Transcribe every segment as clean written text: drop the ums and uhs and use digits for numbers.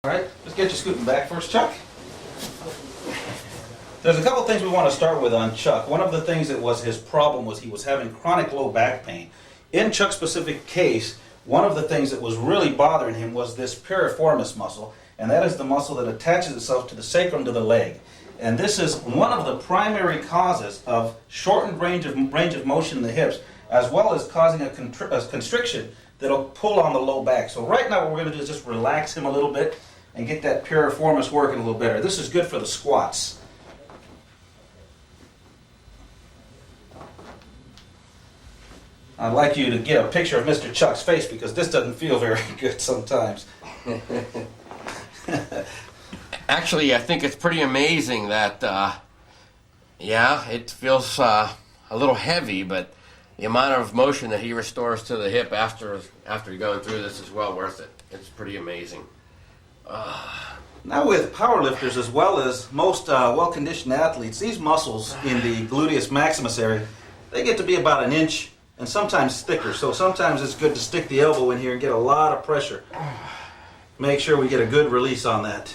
All right, let's get you scooting back first, Chuck. There's a couple things we want to start with on Chuck. One of the things that was his problem was he was having chronic low back pain. In Chuck's specific case, one of the things that was really bothering him was this piriformis muscle, and that is the muscle that attaches itself to the sacrum to the leg. And this is one of the primary causes of shortened range of motion in the hips, as well as causing a constriction that'll pull on the low back. So right now what we're going to do is just relax him a little bit and get that piriformis working a little better. This is good for the squats. I'd like you to get a picture of Mr. Chuck's face because this doesn't feel very good sometimes. Actually, I think it's pretty amazing that, yeah, it feels a little heavy, but the amount of motion that he restores to the hip after going through this is well worth it. It's pretty amazing. Now with powerlifters as well as most well-conditioned athletes, these muscles in the gluteus maximus area, they get to be about an inch and sometimes thicker. So sometimes it's good to stick the elbow in here and get a lot of pressure. Make sure we get a good release on that.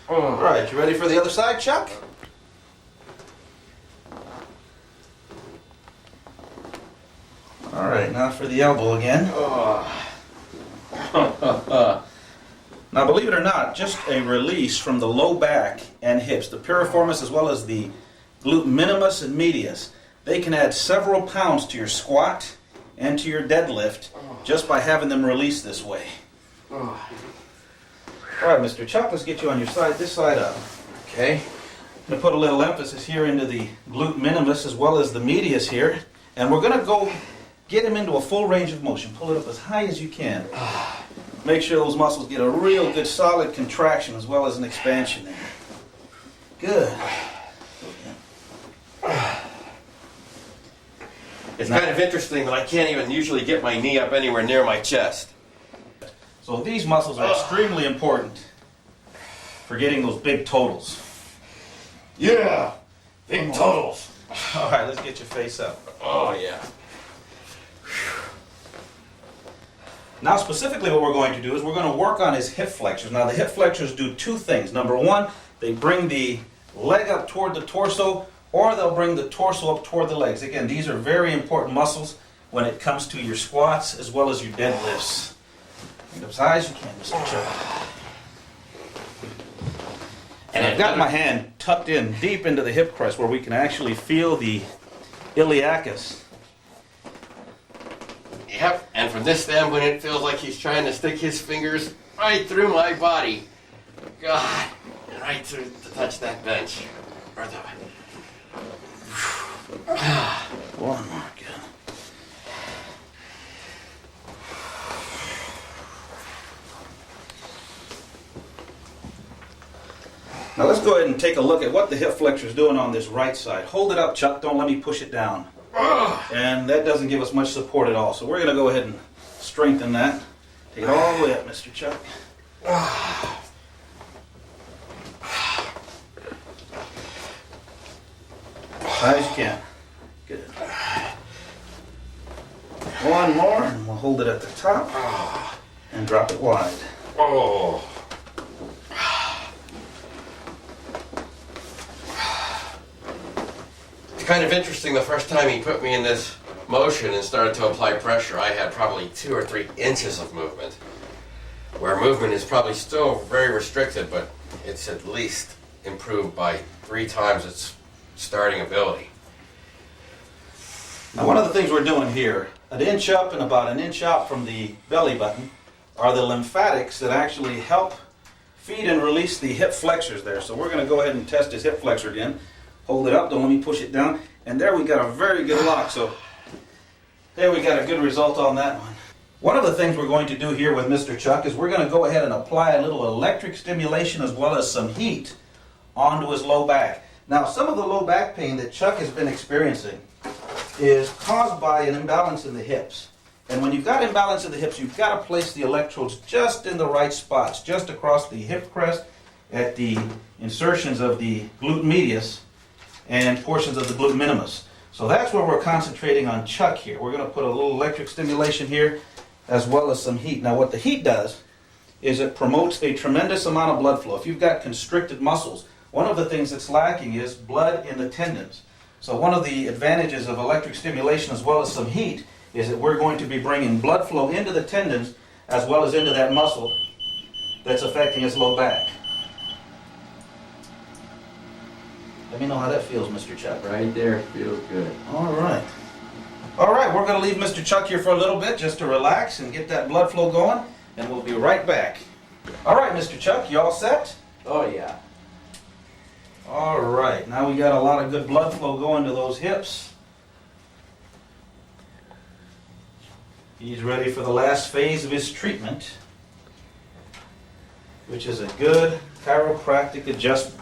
All right, you ready for the other side, Chuck? All right, now for the elbow again. Now, believe it or not, just a release from the low back and hips, the piriformis as well as the glute minimus and medius, they can add several pounds to your squat and to your deadlift just by having them release this way. All right, Mr. Chuck, let's get you on your side, this side up. Okay. I'm going to put a little emphasis here into the glute minimus as well as the medius here, and we're going to go get him into a full range of motion. Pull it up as high as you can. Make sure those muscles get a real good solid contraction as well as an expansion there. Good. It's kind of interesting that I can't even usually get my knee up anywhere near my chest. So these muscles are extremely important for getting those big totals. Yeah, big totals. All right, let's get your face up. Oh, yeah. Now specifically what we're going to do is we're going to work on his hip flexors. Now the hip flexors do two things. Number one, they bring the leg up toward the torso, or they'll bring the torso up toward the legs. Again, these are very important muscles when it comes to your squats as well as your deadlifts. Get up as high as you can, Mr. Chuck. And I've got my hand tucked in deep into the hip crest where we can actually feel the iliacus. Yep, and from this standpoint, it feels like he's trying to stick his fingers right through my body. God, and right through to touch that bench. Or the... One more, good. Now let's go ahead and take a look at what the hip flexor is doing on this right side. Hold it up, Chuck. Don't let me push it down. And that doesn't give us much support at all. So we're going to go ahead and strengthen that. Take it all the way up, Mr. Chuck. High as you can. Good. One more, and we'll hold it at the top and drop it wide. Oh. It's kind of interesting, the first time he put me in this motion and started to apply pressure, I had probably 2 or 3 inches of movement. Where movement is probably still very restricted, but it's at least improved by 3 times its starting ability. Now one of the things we're doing here, an inch up and about an inch out from the belly button, are the lymphatics that actually help feed and release the hip flexors there. So we're going to go ahead and test his hip flexor again. Hold it up, don't let me push it down. And there we got a very good lock. So there we got a good result on that one. One of the things we're going to do here with Mr. Chuck is we're going to go ahead and apply a little electric stimulation as well as some heat onto his low back. Now some of the low back pain that Chuck has been experiencing is caused by an imbalance in the hips. And when you've got imbalance in the hips, you've got to place the electrodes just in the right spots, just across the hip crest at the insertions of the glute medius and portions of the glute minimus. So that's where we're concentrating on Chuck here. We're going to put a little electric stimulation here as well as some heat. Now what the heat does is it promotes a tremendous amount of blood flow. If you've got constricted muscles, one of the things that's lacking is blood in the tendons. So one of the advantages of electric stimulation as well as some heat is that we're going to be bringing blood flow into the tendons as well as into that muscle that's affecting his low back. Let me know how that feels, Mr. Chuck. Right there, feels good. All right. All right, we're going to leave Mr. Chuck here for a little bit just to relax and get that blood flow going, and we'll be right back. All right, Mr. Chuck, you all set? Oh yeah. All right, now we got a lot of good blood flow going to those hips. He's ready for the last phase of his treatment, which is a good chiropractic adjustment.